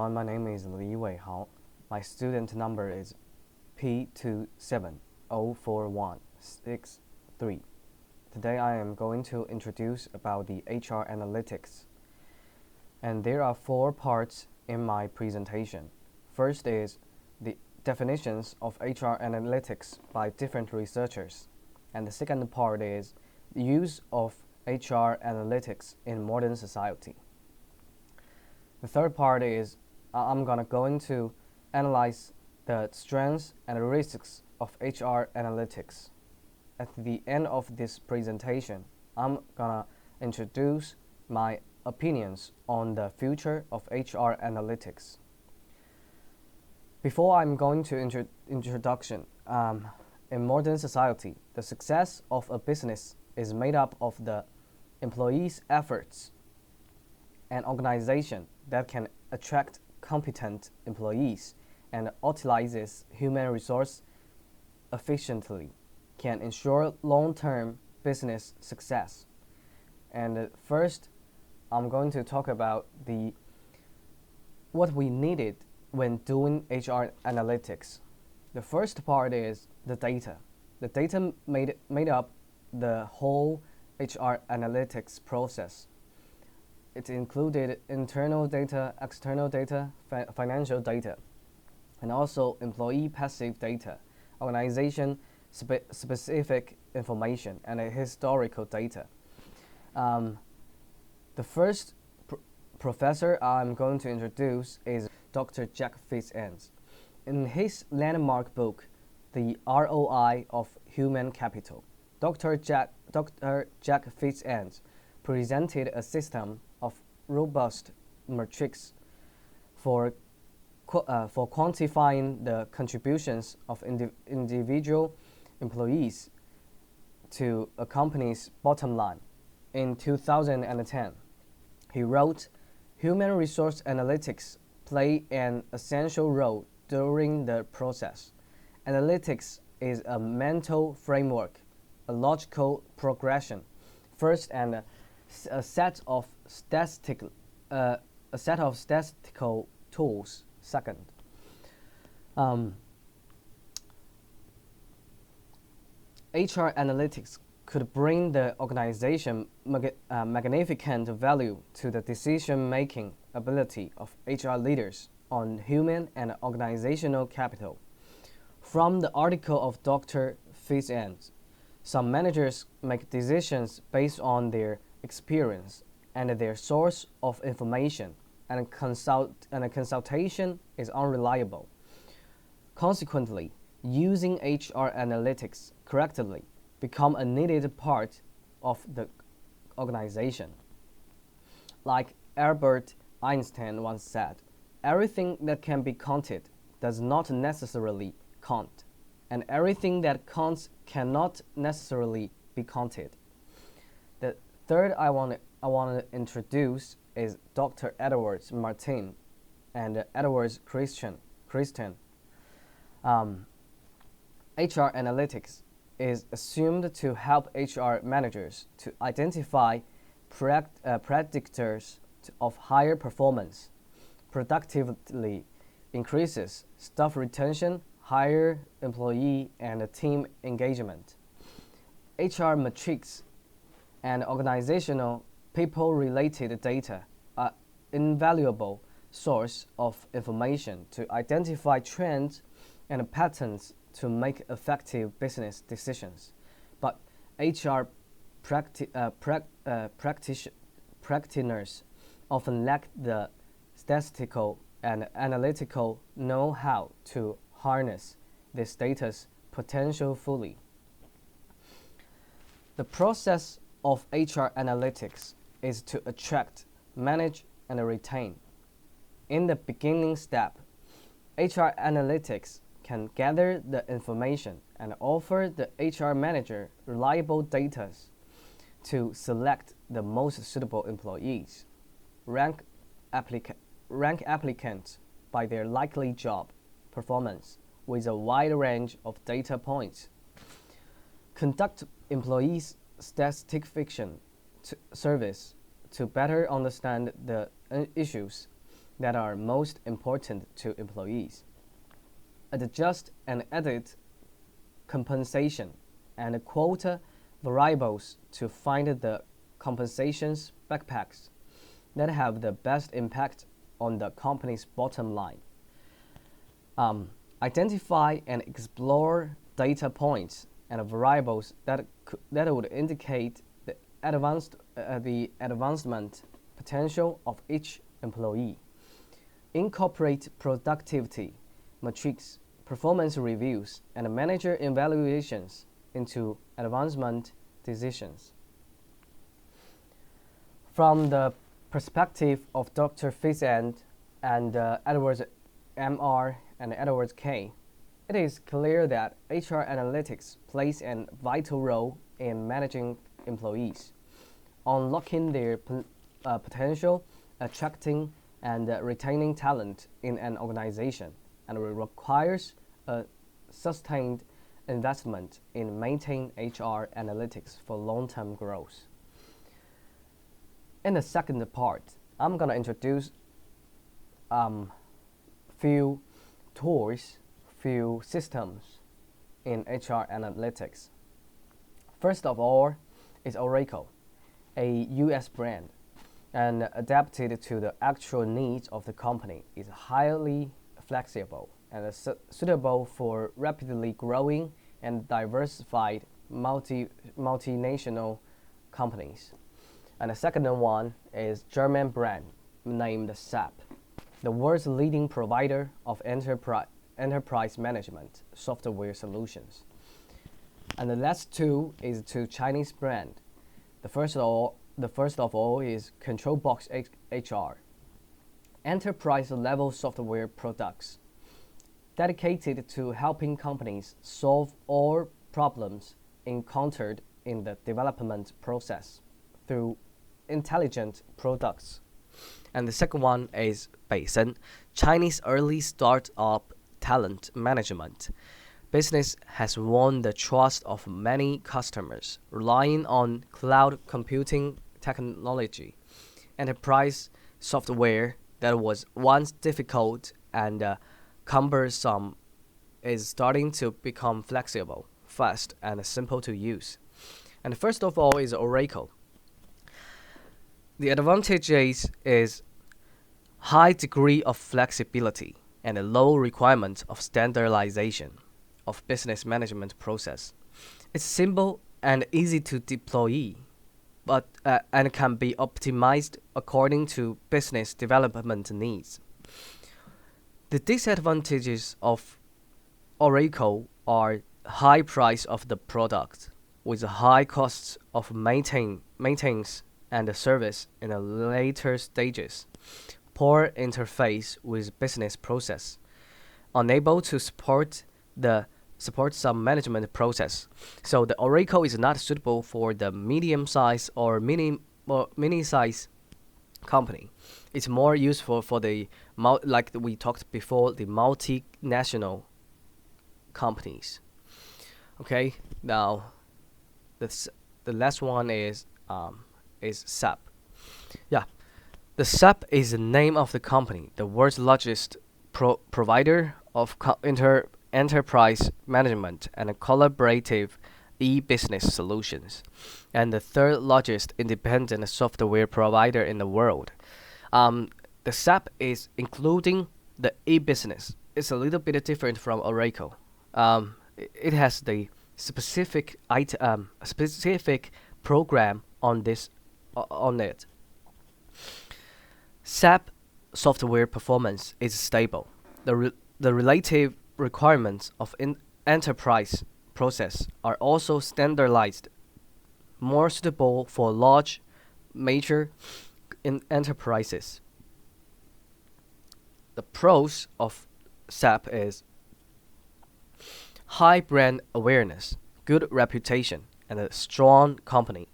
everyone, my name is Weihao Li. My student number is P2704163. Today I am going to introduce about the HR analytics. And there are four parts in my presentation. First is the definitions of HR analytics by different researchers. And the second part is the use of HR analytics in modern society. The third part is I'm going to analyze the strengths and risks of HR analytics. At the end of this presentation, I'm gonna introduce my opinions on the future of HR analytics. Before I'm going to introduction, in modern society, the success of a business is made up of the employees' efforts. An organization that can attract competent employees and utilizes human resource efficiently can ensure long-term business success. And first, I'm going to talk about what we needed when doing HR analytics. The first part is the data. The data made up the whole HR analytics process. It included internal data, external data, financial data, and also employee passive data, organization specific information, and historical data. The first professor I'm going to introduce is Dr. Jack Fitzgerald. In his landmark book, The ROI of Human Capital, Dr. Jack Fitzgerald presented a system of robust metrics for quantifying the contributions of individual employees to a company's bottom line. In 2010, he wrote, "Human resource analytics play an essential role during the process. Analytics is a mental framework, a logical progression, first, and a set of statistical tools, second." HR analytics could bring the organization magnificent value to the decision-making ability of HR leaders on human and organizational capital. From the article of Dr. Fitzgerald, some managers make decisions based on their experience and their source of information, and a consultation is unreliable. Consequently, using HR analytics correctly become a needed part of the organization. Like Albert Einstein once said, "Everything that can be counted does not necessarily count, and everything that counts cannot necessarily be counted." The third I want to introduce is Dr. Edwards Martin and Edwards Christian. HR analytics is assumed to help HR managers to identify predictors of higher performance, productively increases staff retention, higher employee and team engagement. HR metrics and organizational people-related data are invaluable source of information to identify trends and patterns to make effective business decisions. But HR practitioners often lack the statistical and analytical know-how to harness this data's potential fully. The process of HR analytics is to attract, manage, and retain. In the beginning step, HR analytics can gather the information and offer the HR manager reliable data to select the most suitable employees, rank applicants by their likely job performance with a wide range of data points, conduct employees statistical service to better understand the issues that are most important to employees. Adjust and edit compensation and quota variables to find the compensations backpacks that have the best impact on the company's bottom line. Identify and explore data points and variables that would indicate the advancement potential of each employee. Incorporate productivity metrics, performance reviews, and manager evaluations into advancement decisions. From the perspective of Dr. Fizand and Edwards M.R. and Edwards K., it is clear that HR analytics plays a vital role in managing employees, unlocking their potential, attracting and retaining talent in an organization, and requires a sustained investment in maintaining HR analytics for long-term growth. In the second part, I'm going to introduce few tools, few systems in HR analytics. First of all is Oracle, a US brand, and adapted to the actual needs of the company, is highly flexible and suitable for rapidly growing and diversified multinational companies. And the second one is German brand named SAP, the world's leading provider of enterprise management software solutions. And the last two is to Chinese brand. The first of all is ControlBox HR, enterprise level software products dedicated to helping companies solve all problems encountered in the development process through intelligent products. And the second one is Beisen, Chinese early startup talent management. Business has won the trust of many customers, relying on cloud computing technology. Enterprise software that was once difficult and cumbersome is starting to become flexible, fast, and simple to use. And first of all is Oracle. The advantage is high degree of flexibility and a low requirement of standardization of business management process. It's simple and easy to deploy, but and can be optimized according to business development needs. The disadvantages of Oracle are high price of the product, with high costs of maintenance and service in the later stages, poor interface with business process, unable to support some management process. So the Oracle is not suitable for the medium-size or mini-size company. It's more useful for the like we talked before, the multinational companies. Okay, now the last one is SAP. Yeah, the SAP is the name of the company, the world's largest provider of enterprise management and collaborative e-business solutions, and the third largest independent software provider in the world. The SAP is including the e-business. It's a little bit different from Oracle. It has the specific program on it. SAP software performance is stable. The relative requirements of enterprise process are also standardized, more suitable for large, major enterprises. The pros of SAP is high brand awareness, good reputation, and a strong company.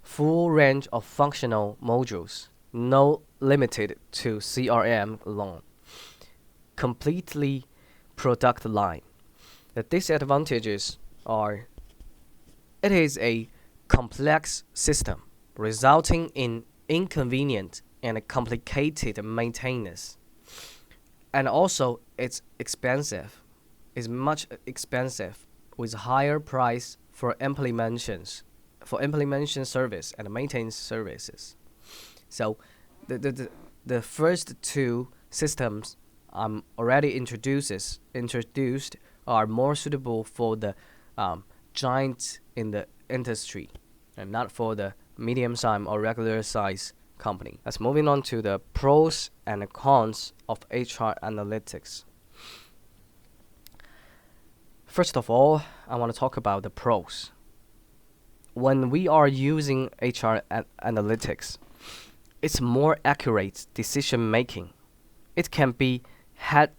Full range of functional modules, no limited to CRM alone. Completely product line. The disadvantages are it is a complex system resulting in inconvenient and complicated maintenance. And also, it's expensive. It's much expensive with higher price for implementation service and maintenance services. So, the first two systems already introduced are more suitable for the giants in the industry, and not for the medium size or regular size company. Let's moving on to the pros and cons of HR analytics. First of all, I want to talk about the pros. When we are using HR analytics, it's more accurate decision making. It can be had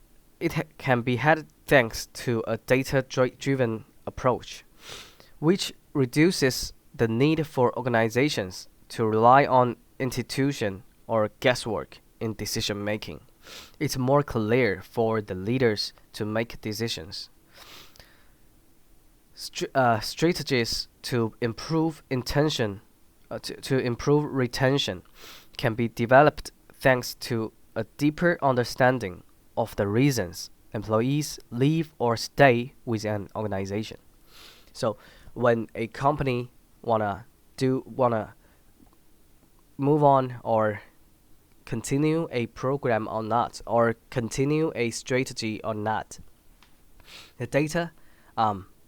thanks to a data-driven approach, which reduces the need for organizations to rely on institution or guesswork in decision making. It's more clear for the leaders to make decisions. Strategies to improve to improve retention can be developed thanks to a deeper understanding of the reasons employees leave or stay with an organization. So when a company wanna move on or continue a program or not, or continue a strategy or not, the data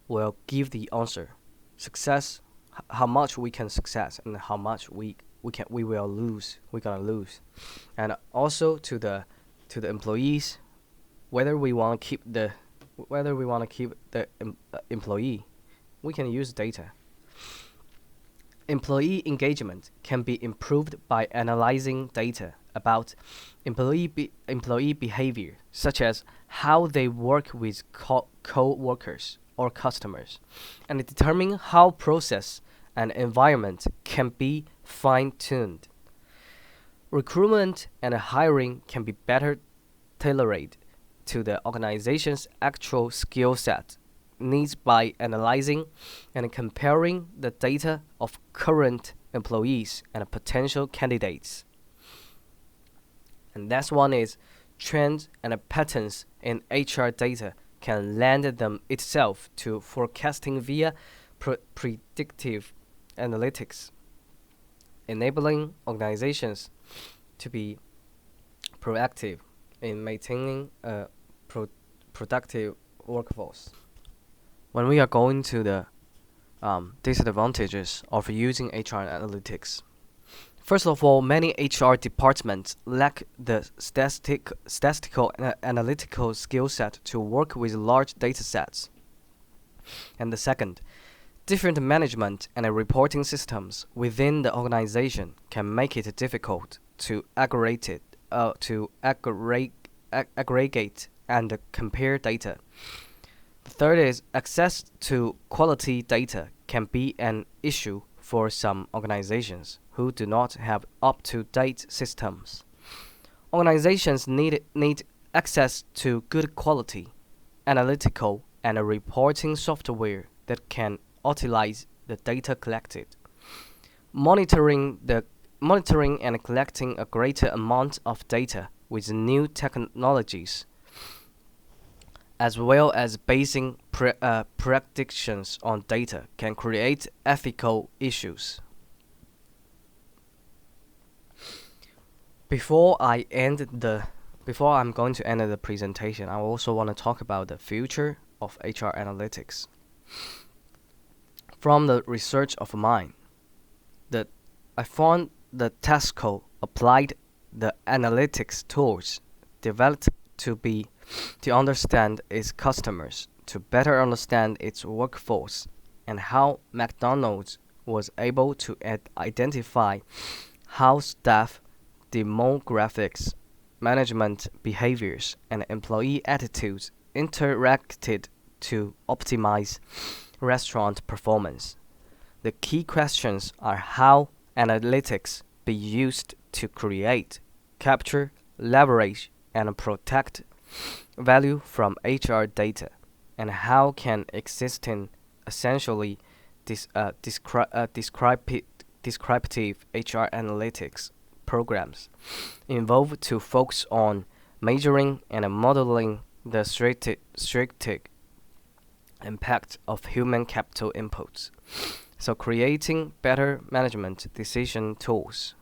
will give the answer. Success, how much we can success, and how much we will lose. We're gonna lose, and also to the employees, whether we want to keep the employee, we can use data. Employee engagement can be improved by analyzing data about employee behavior, such as how they work with co-workers or customers, and determine how process and environment can be fine-tuned. Recruitment and hiring can be better tailored to the organization's actual skill set needs by analyzing and comparing the data of current employees and potential candidates. And that's one is trends and patterns in HR data can lend them itself to forecasting via predictive analytics, enabling organizations to be proactive in maintaining a productive workforce. When we are going to the disadvantages of using HR analytics, first of all, many HR departments lack the statistical and analytical skill set to work with large data sets. And the second, different management and reporting systems within the organization can make it difficult to aggregate and compare data. The third is access to quality data can be an issue for some organizations who do not have up-to-date systems. Organizations need access to good quality, analytical, and reporting software that can utilize the data collected. Monitoring and collecting a greater amount of data with new technologies, as well as basing predictions on data, can create ethical issues. Before I'm going to end the presentation, I also want to talk about the future of HR analytics. From the research of mine, I found that Tesco applied the analytics tools developed to understand its customers, to better understand its workforce, and how McDonald's was able to identify how staff demographics, management behaviors, and employee attitudes interacted to optimize restaurant performance. The key questions are how analytics be used to create, capture, leverage, and protect value from HR data, and how can existing essentially descriptive HR analytics programs involved to focus on measuring and modeling the strategic impact of human capital inputs. So creating better management decision tools.